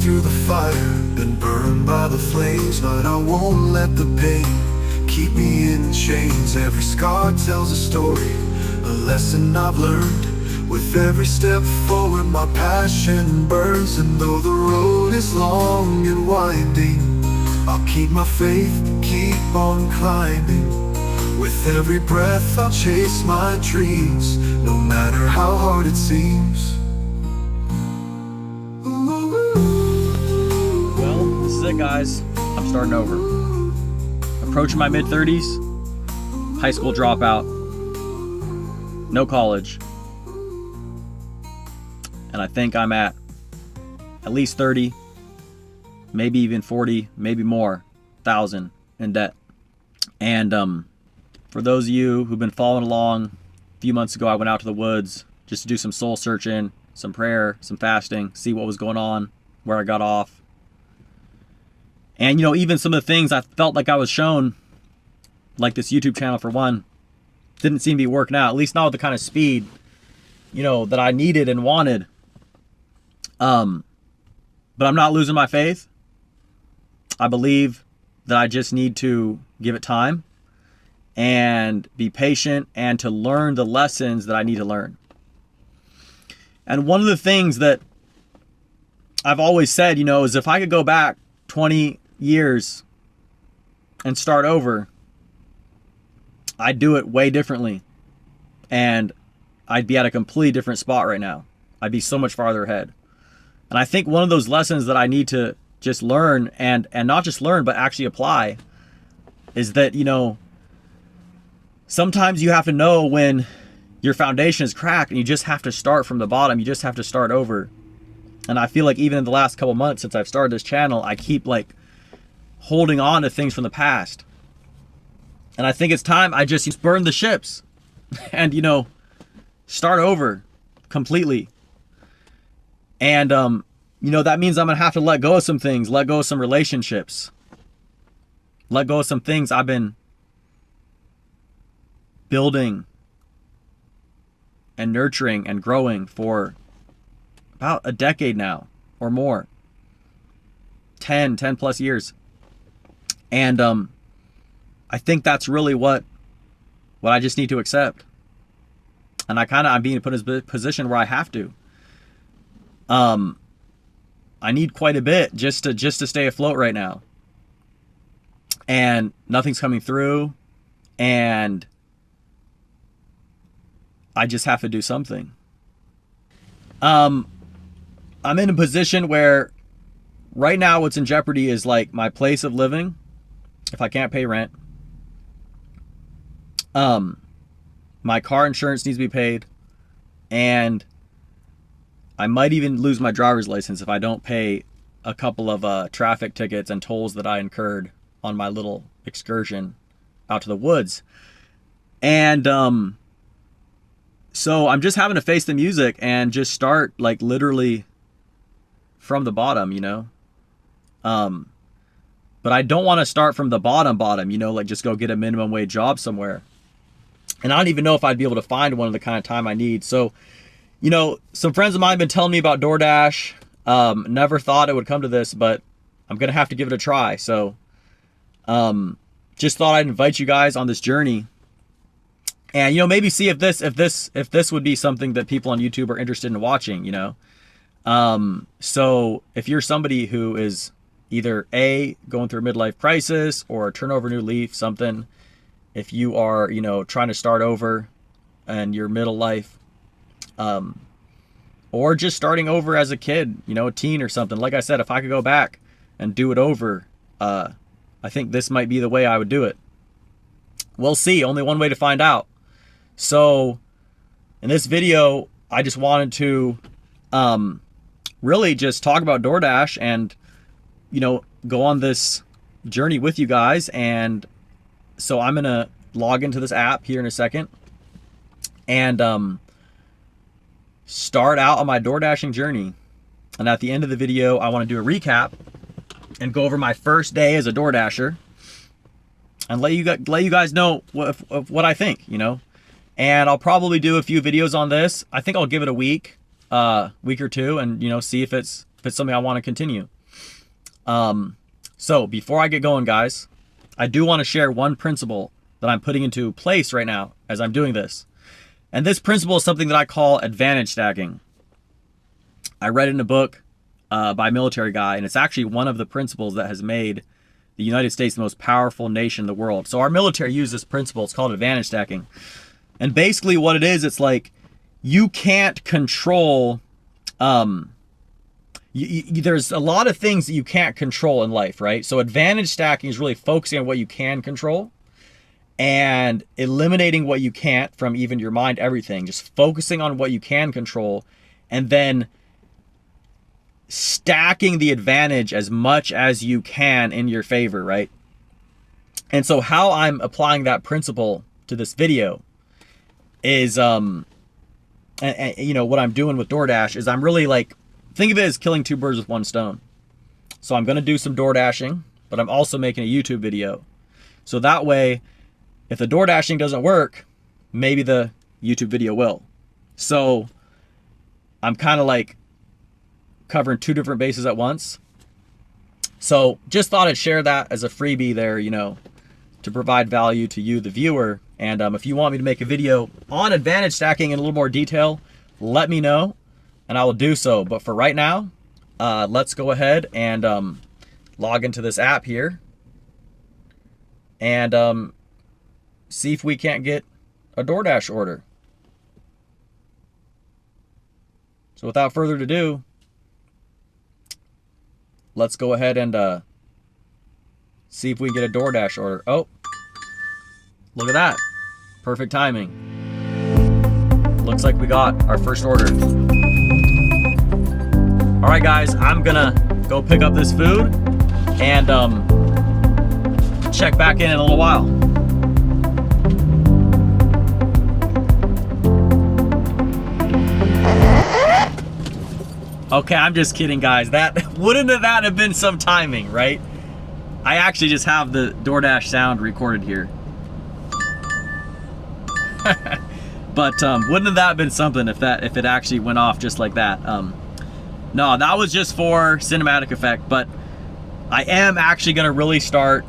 through the fire, been burned by the flames, but I won't let the pain keep me in chains. Every scar tells a story, a lesson I've learned. With every step forward, my passion burns. And though the road is long and winding, I'll keep my faith, keep on climbing. With every breath I'll chase my dreams, no matter how hard it seems. Well, this is it, guys. I'm starting over. Approaching my mid-30s, high school dropout, no college. And I think I'm at least 30, maybe even 40, maybe more, thousand in debt. And for those of you who've been following along, a few months ago I went out to the woods just to do some soul searching, some prayer, some fasting, see what was going on, where I got off. And even some of the things I felt like I was shown, like this YouTube channel for one, didn't seem to be working out, at least not with the kind of speed, that I needed and wanted. But I'm not losing my faith. I believe that I just need to give it time and be patient and to learn the lessons that I need to learn. And one of the things that I've always said, is if I could go back 20 years and start over, I'd do it way differently. And I'd be at a completely different spot right now. I'd be so much farther ahead. And I think one of those lessons that I need to just learn and not just learn, but actually apply is that, sometimes you have to know when your foundation is cracked and you just have to start from the bottom. You just have to start over. And I feel like even in the last couple months since I've started this channel, I keep holding on to things from the past. And I think it's time I just burn the ships and, start over completely. And, that means I'm going to have to let go of some things, let go of some relationships, let go of some things I've been building and nurturing and growing for about a decade now or more, 10 plus years. And I think that's really what I just need to accept. And I'm being put in a position where I have to. I need quite a bit just to stay afloat right now. And nothing's coming through, and I just have to do something. I'm in a position where right now what's in jeopardy is my place of living. If I can't pay rent, my car insurance needs to be paid, and I might even lose my driver's license if I don't pay a couple of traffic tickets and tolls that I incurred on my little excursion out to the woods. And so I'm just having to face the music and just start literally from the bottom, but I don't want to start from the bottom, just go get a minimum wage job somewhere. And I don't even know if I'd be able to find one of the kind of time I need. So, some friends of mine have been telling me about DoorDash. Never thought it would come to this, but I'm going to have to give it a try. So, just thought I'd invite you guys on this journey and, maybe see if this would be something that people on YouTube are interested in watching, So if you're somebody who is either going through a midlife crisis or turn over a new leaf, something, if you are, trying to start over in your middle life, or just starting over as a kid, a teen or something. Like I said, if I could go back and do it over, I think this might be the way I would do it. We'll see. Only one way to find out. So in this video, I just wanted to really just talk about DoorDash and, go on this journey with you guys. And so I'm going to log into this app here in a second and start out on my DoorDashing journey. And at the end of the video, I want to do a recap and go over my first day as a DoorDasher and let you guys know what I think, And I'll probably do a few videos on this. I think I'll give it a week or two and, see if it's something I want to continue. So before I get going, guys, I do want to share one principle that I'm putting into place right now as I'm doing this. And this principle is something that I call advantage stacking. I read it in a book by a military guy, and it's actually one of the principles that has made the United States the most powerful nation in the world. So our military uses this principle. It's called advantage stacking. And basically what it is, it's like you can't control, there's a lot of things that you can't control in life, right? So advantage stacking is really focusing on what you can control and eliminating what you can't from even your mind, everything. Just focusing on what you can control and then stacking the advantage as much as you can in your favor, right? And so how I'm applying that principle to this video is, and you know, what I'm doing with DoorDash is I'm really like, think of it as killing two birds with one stone. So I'm going to do some door dashing, but I'm also making a YouTube video. So that way, if the door dashing doesn't work, maybe the YouTube video will. So I'm kind of like covering two different bases at once. So just thought I'd share that as a freebie there, you know, to provide value to you, the viewer. And if you want me to make a video on advantage stacking in a little more detail, let me know and I will do so. But for right now, let's go ahead and log into this app here and see if we can't get a DoorDash order. So without further ado, let's go ahead and see if we can get a DoorDash order. Oh, look at that. Perfect timing. Looks like we got our first order. All right, guys, I'm gonna go pick up this food and check back in a little while. Okay, I'm just kidding, guys. That wouldn't that have been some timing, right? I actually just have the DoorDash sound recorded here. But wouldn't that have been something if it actually went off just like that? No, that was just for cinematic effect. But I am actually gonna really start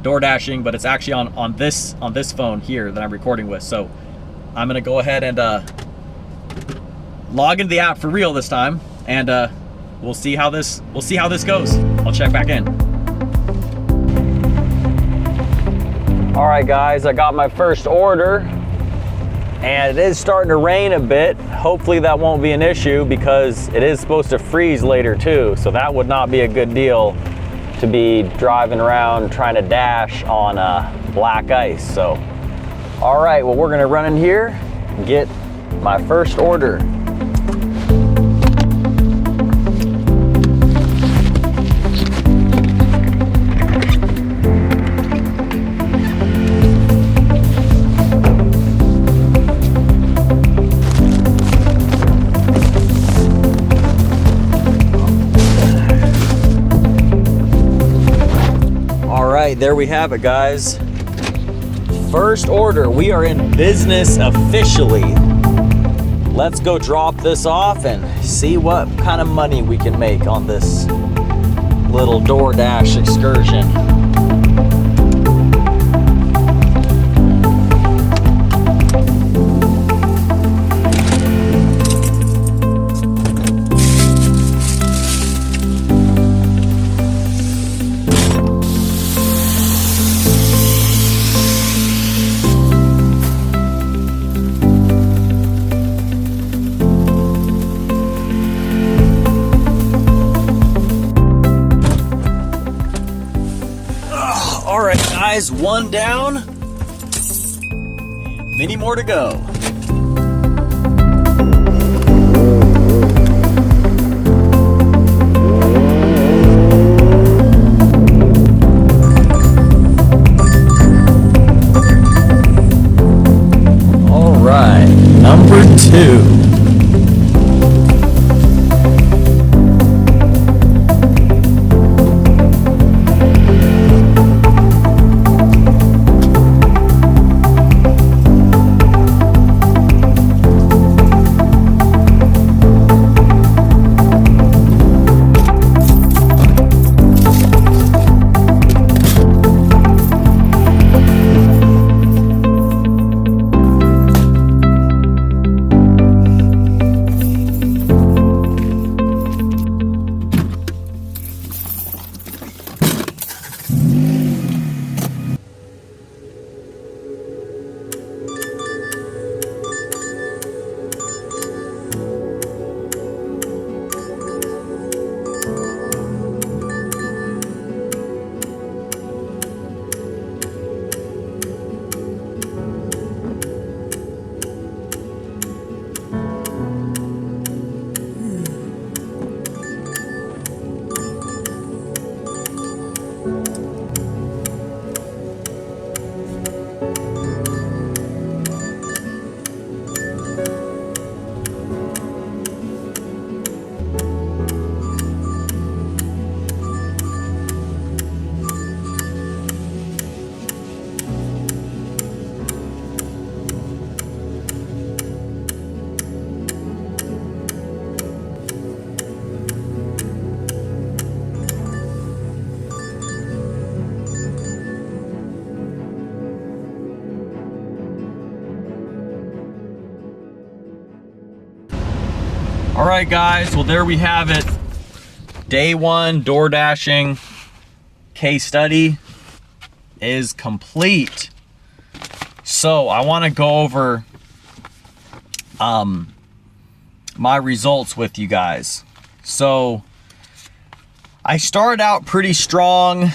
door dashing, but it's actually on this phone here that I'm recording with. So I'm gonna go ahead and log into the app for real this time, and we'll see how this goes. I'll check back in. All right, guys, I got my first order, and it is starting to rain a bit. Hopefully that won't be an issue because it is supposed to freeze later too, so that would not be a good deal to be driving around trying to dash on black ice. So, all right, well, we're gonna run in here and get my first order. There we have it, guys. First order. We are in business officially. Let's go drop this off and see what kind of money we can make on this little DoorDash excursion. Guys, one down, and many more to go. All right, number 2. All right, guys. Well, there we have it. Day one door dashing case study is complete. So I want to go over my results with you guys. So I started out pretty strong.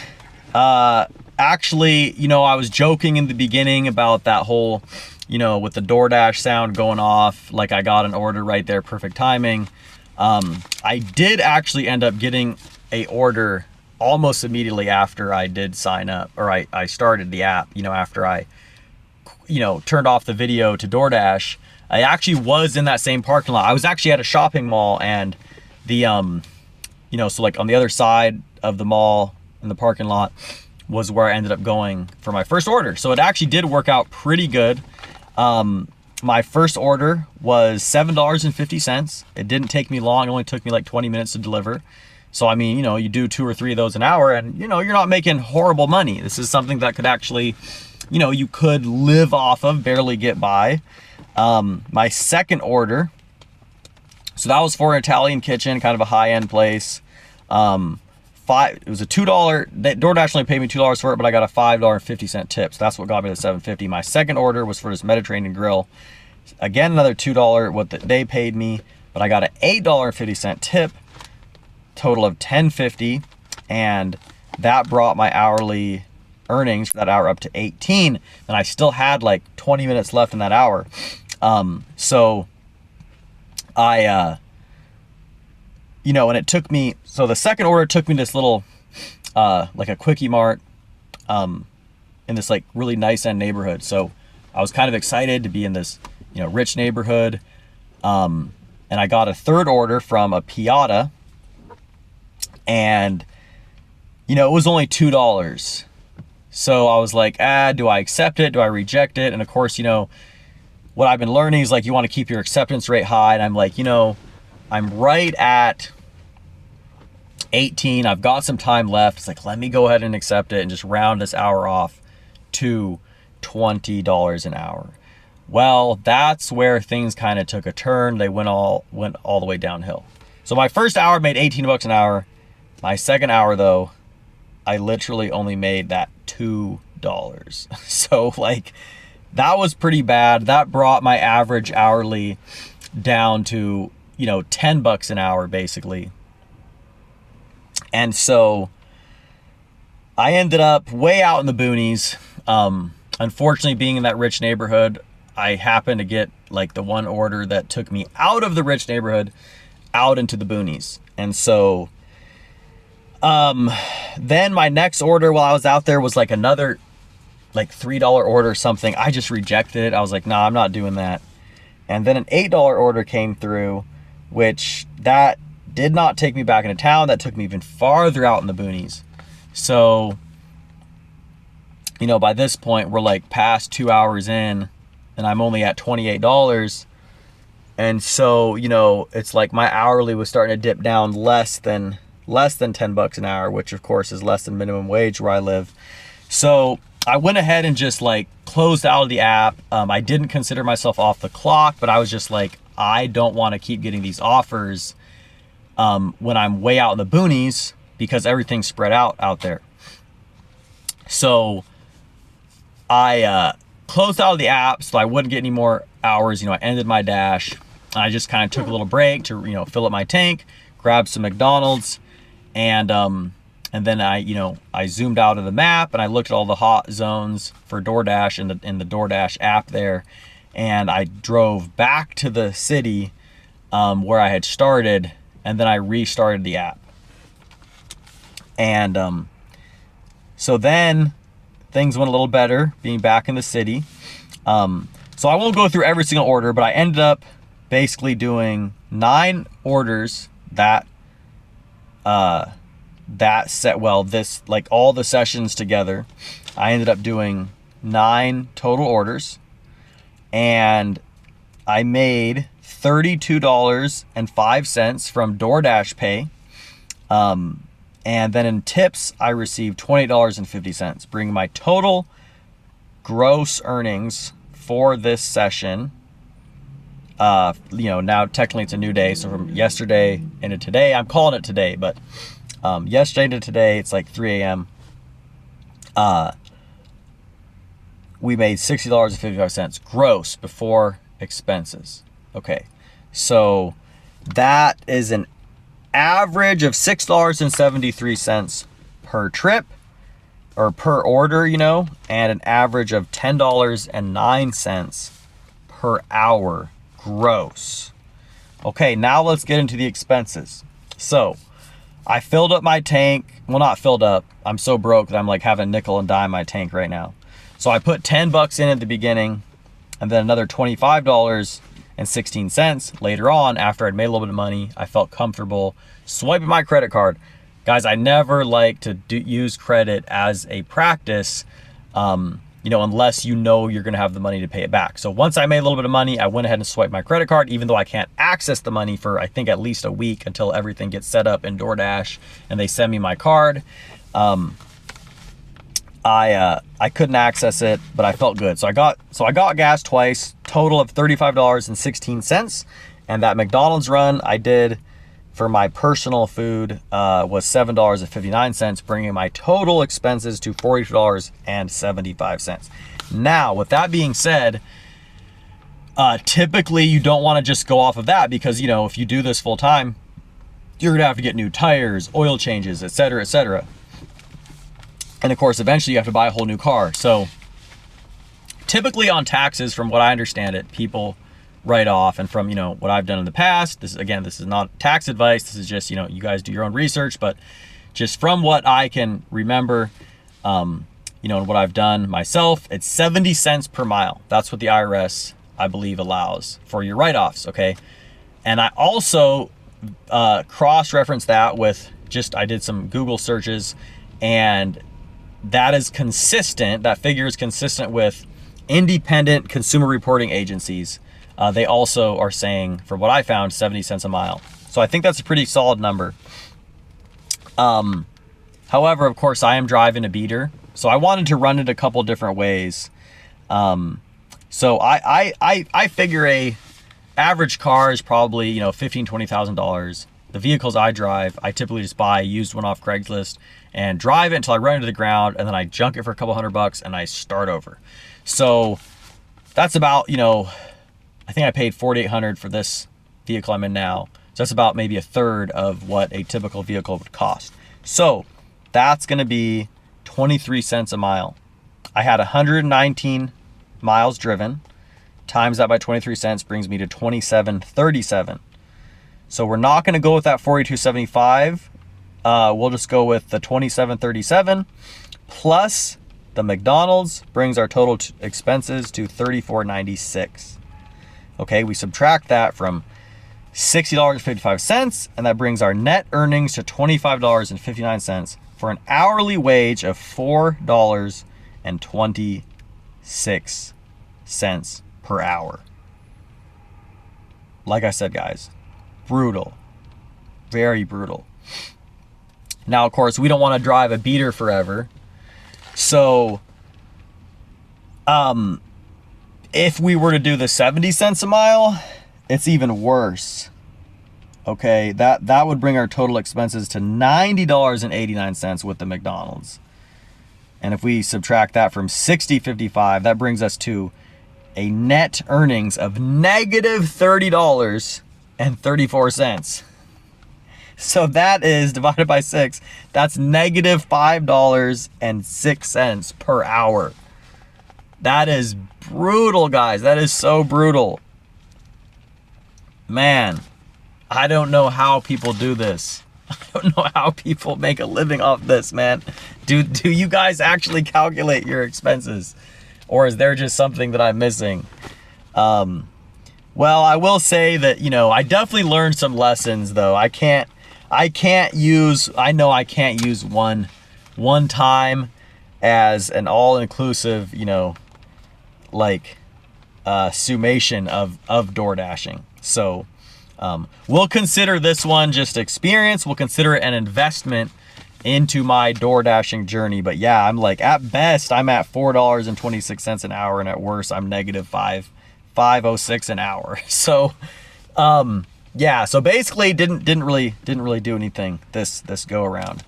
Actually, you know, I was joking in the beginning about that whole, you know, with the DoorDash sound going off, like I got an order right there, perfect timing. I did actually end up getting a order almost immediately after I did sign up, or I started the app, you know, after I, you know, turned off the video to DoorDash. I actually was in that same parking lot. I was actually at a shopping mall, and the, you know, so like on the other side of the mall in the parking lot was where I ended up going for my first order. So it actually did work out pretty good. My first order was $7.50. It didn't take me long. It only took me like 20 minutes to deliver. So, I mean, you know, you do 2 or 3 of those an hour and, you know, you're not making horrible money. This is something that could actually, you know, you could live off of, barely get by. My second order, so that was for an Italian kitchen, kind of a high-end place. It was a $2, DoorDash only paid me $2 for it, but I got a $5.50 tip. So that's what got me to $7.50. My second order was for this Mediterranean grill. Again, another $2, what they paid me, but I got an $8.50 tip, total of $10.50, and that brought my hourly earnings for that hour up to 18, and I still had like 20 minutes left in that hour. So I, you know, and it took me, so the second order took me to this little, like a Quickie Mart, in this like really nice end neighborhood. So I was kind of excited to be in this, you know, rich neighborhood. And I got a third order from a Piata, and, you know, it was only $2. So I was like, do I accept it? Do I reject it? And of course, you know, what I've been learning is like, you want to keep your acceptance rate high. And I'm like, you know, I'm right at 18. I've got some time left. It's like, let me go ahead and accept it and just round this hour off to $20 an hour. Well, that's where things kind of took a turn. They went all the way downhill. So my first hour made 18 bucks an hour. My second hour though, I literally only made that $2. So like, that was pretty bad. That brought my average hourly down to, you know, 10 bucks an hour basically. And so I ended up way out in the boonies. Unfortunately, being in that rich neighborhood, I happened to get like the one order that took me out of the rich neighborhood out into the boonies. And so then my next order while I was out there was like another like $3 order or something. I just rejected it. I was like, nah, I'm not doing that. And then an $8 order came through, which that did not take me back into town. That took me even farther out in the boonies. So, you know, by this point we're like past 2 hours in and I'm only at $28. And so, you know, it's like my hourly was starting to dip down less than 10 bucks an hour, which of course is less than minimum wage where I live. So I went ahead and just like closed out of the app. I didn't consider myself off the clock, but I was just like, I don't want to keep getting these offers when I'm way out in the boonies because everything's spread out there. So I closed out of the app so I wouldn't get any more hours. You know, I ended my dash. I just kind of took a little break to, you know, fill up my tank, grab some McDonald's, and then I zoomed out of the map and I looked at all the hot zones for DoorDash in the DoorDash app there, and I drove back to the city where I had started, and then I restarted the app. And so then things went a little better being back in the city. So I won't go through every single order, but I ended up basically doing 9 orders that this, like all the sessions together, I ended up doing 9 total orders, and I made $32.05 from DoorDash Pay. And then in tips, I received $28.50, bringing my total gross earnings for this session Now technically it's a new day. So from yesterday into today, I'm calling it today, but yesterday to today, it's like 3 a.m. We made $60.55 gross before expenses. Okay, so that is an average of $6.73 per trip or per order, and an average of $10.09 per hour gross. Okay, now let's get into the expenses. So I filled up my tank. Well, not filled up. I'm so broke that I'm like having a nickel and dime my tank right now. So I put $10 in at the beginning and then another $25.16 later on after I'd made a little bit of money. I felt comfortable swiping my credit card. Guys, I never like to use credit as a practice, unless you're going to have the money to pay it back. So once I made a little bit of money, I went ahead and swiped my credit card, even though I can't access the money for, I think, at least a week until everything gets set up in DoorDash and they send me my card. I couldn't access it, but I felt good. So I got gas twice, total of $35.16. And that McDonald's run I did for my personal food was $7.59, bringing my total expenses to $42.75. Now, with that being said, typically you don't want to just go off of that because, if you do this full time, you're going to have to get new tires, oil changes, etc., etc. And of course, eventually you have to buy a whole new car. So typically on taxes, from what I understand it, people write off, and from what I've done in the past, this is not tax advice, this is just you guys do your own research, but just from what I can remember, and what I've done myself, it's 70 cents per mile. That's what the IRS, I believe, allows for your write-offs. Okay, and I also cross-referenced that with I did some Google searches, and that figure is consistent with independent consumer reporting agencies. They also are saying, from what I found, 70 cents a mile. So I think that's a pretty solid number. However, of course, I am driving a beater, so I wanted to run it a couple different ways. So I figure a average car is probably $15,000 to $20,000. The vehicles I drive, I typically just buy a used one off Craigslist and drive it until I run into the ground, and then I junk it for a couple $100 and I start over. So that's about I think I paid $4,800 for this vehicle I'm in now. So that's about maybe a third of what a typical vehicle would cost. So that's going to be 23 cents a mile. I had 119 miles driven. Times that by 23 cents brings me to $27.37. So we're not going to go with that $42.75. We'll just go with the $27.37 plus the McDonald's brings our total expenses to $34.96. Okay, we subtract that from $60.55, and that brings our net earnings to $25.59 for an hourly wage of $4.26 per hour. Like I said, guys, brutal, very brutal. Now, of course, we don't want to drive a beater forever. So, if we were to do the 70 cents a mile, it's even worse. Okay, that would bring our total expenses to $90.89 with the McDonald's. And if we subtract that from $60.55, that brings us to a net earnings of negative $30.34. So that is divided by 6. That's negative $5.06 per hour. That is brutal, guys. That is so brutal. Man, I don't know how people do this. I don't know how people make a living off this, man. Do you guys actually calculate your expenses? Or is there just something that I'm missing? Well, I will say that, I definitely learned some lessons, though. I can't use one time as an all-inclusive, summation of door dashing. So we'll consider this one just experience. We'll consider it an investment into my door dashing journey. But yeah, I'm at best, I'm at $4.26 an hour, and at worst, I'm negative 5.06 an hour. So yeah, so basically didn't really do anything this go around.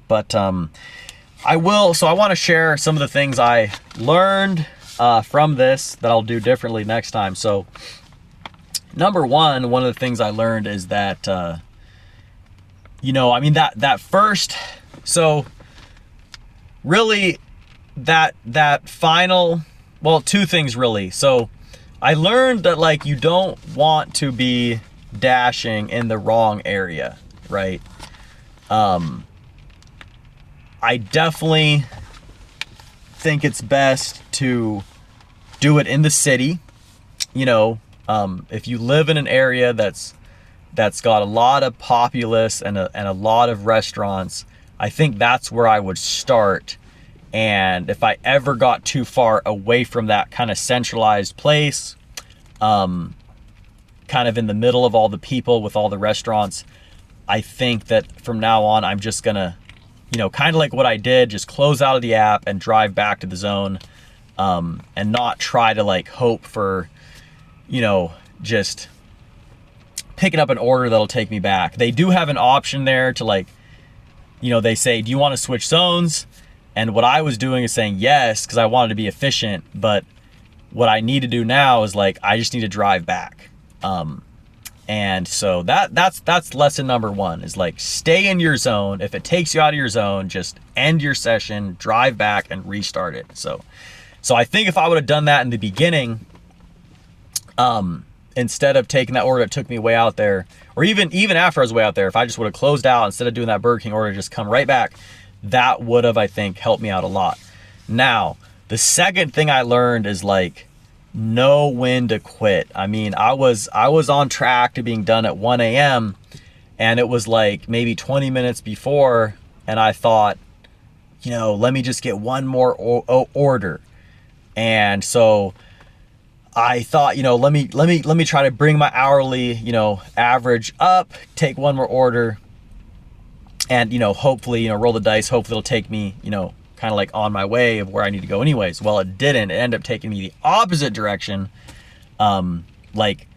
But I want to share some of the things I learned from this that I'll do differently next time. So number one of the things I learned is that that first, so really that final, well, two things really. So I learned that like you don't want to be dashing in the wrong area, right? I definitely think it's best to do it in the city. If you live in an area that's got a lot of populace and a lot of restaurants, I think that's where I would start. And if I ever got too far away from that kind of centralized place, kind of in the middle of all the people with all the restaurants, I think that from now on, I'm just gonna, kind of like what I did, just close out of the app and drive back to the zone, and not try to like hope for, just picking up an order that'll take me back. They do have an option there to like, they say, do you want to switch zones? And what I was doing is saying yes, because I wanted to be efficient. But what I need to do now is like, I just need to drive back. And so that's lesson number one, is like, stay in your zone. If it takes you out of your zone, just end your session, drive back and restart it. So I think if I would have done that in the beginning, instead of taking that order that took me way out there, or even after I was way out there, if I just would have closed out instead of doing that Burger King order, just come right back, that would have, I think, helped me out a lot. Now, the second thing I learned is like, know when to quit. I mean, I was on track to being done at 1 a.m. and it was like maybe 20 minutes before, and I thought, let me just get one more order. And so I thought, let me try to bring my hourly, average up, take one more order, and, hopefully, roll the dice. Hopefully it'll take me, kind of like on my way of where I need to go anyways. Well, it didn't. It ended up taking me the opposite direction, like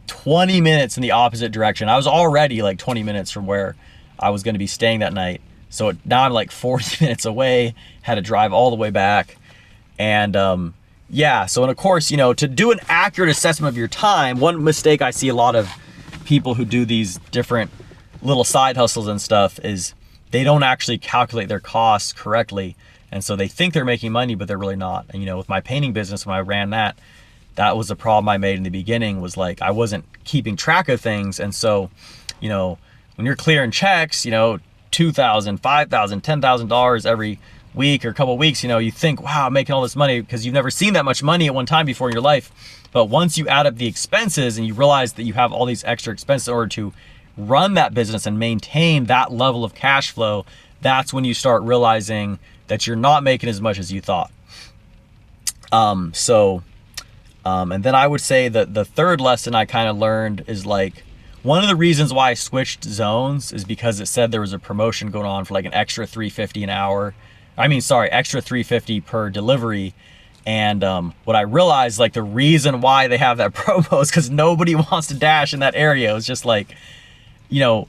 20 minutes in the opposite direction. I was already like 20 minutes from where I was going to be staying that night. So now I'm like 40 minutes away, had to drive all the way back. And, yeah, so and of course, to do an accurate assessment of your time, one mistake I see a lot of people who do these different little side hustles and stuff is they don't actually calculate their costs correctly. And so they think they're making money, but they're really not. And, with my painting business, when I ran that was the problem I made in the beginning, was like, I wasn't keeping track of things. And so, when you're clearing checks, $2,000, $5,000, $10,000 every week or a couple of weeks, you think, wow, I'm making all this money, because you've never seen that much money at one time before in your life. But once you add up the expenses and you realize that you have all these extra expenses in order to run that business and maintain that level of cash flow, that's when you start realizing that you're not making as much as you thought. And then I would say that the third lesson I kind of learned is like, one of the reasons why I switched zones is because it said there was a promotion going on for like an extra $350 an hour. Extra $350 per delivery. And what I realized, like, the reason why they have that promo is because nobody wants to dash in that area. It was just like, it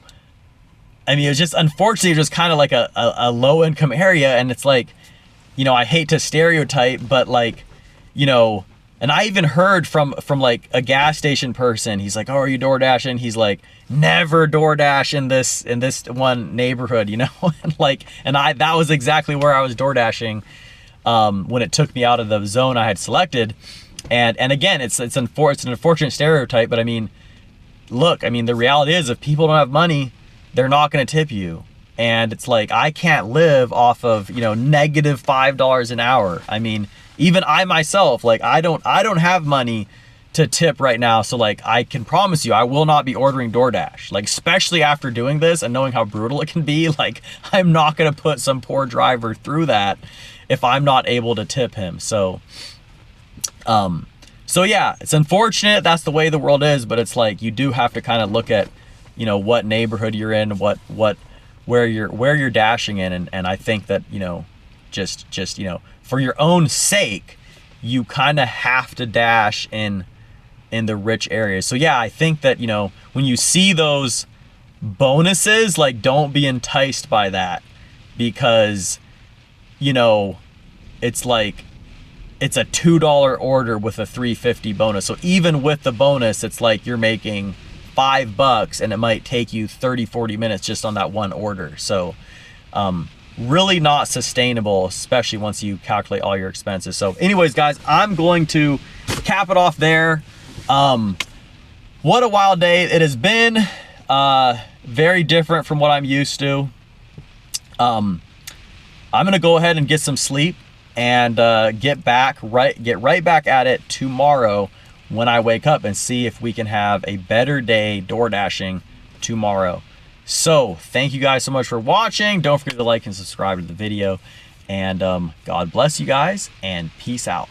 was just, unfortunately, it was kind of like a low income area. And it's like, I hate to stereotype, but like, and I even heard from like a gas station person, he's like, oh, are you door dashing? He's like, never DoorDash in this one neighborhood, and that was exactly where I was door dashing when it took me out of the zone I had selected. And again, it's an unfortunate stereotype, but the reality is, if people don't have money, they're not going to tip you. And it's like, I can't live off of, negative $5 an hour. Even I myself, like, I don't have money to tip right now. So like, I can promise you, I will not be ordering DoorDash. Like, especially after doing this and knowing how brutal it can be, like, I'm not going to put some poor driver through that if I'm not able to tip him. So yeah, it's unfortunate. That's the way the world is, but it's like, you do have to kind of look at, what neighborhood you're in, where you're dashing in. And I think that, just for your own sake, you kind of have to dash in the rich areas. So yeah, I think that, you know, when you see those bonuses, like, don't be enticed by that, because, you know, it's like, it's a $2 order with a $3.50 bonus. So even with the bonus, it's like you're making $5 and it might take you 30-40 minutes just on that one order. So really not sustainable, especially once you calculate all your expenses. So anyways, guys, I'm going to cap it off there. What a wild day it has been. Very different from what I'm used to. I'm gonna go ahead and get some sleep and get right back at it tomorrow when I wake up, and see if we can have a better day door dashing tomorrow. So thank you guys so much for watching. Don't forget to like and subscribe to the video, and God bless you guys, and peace out.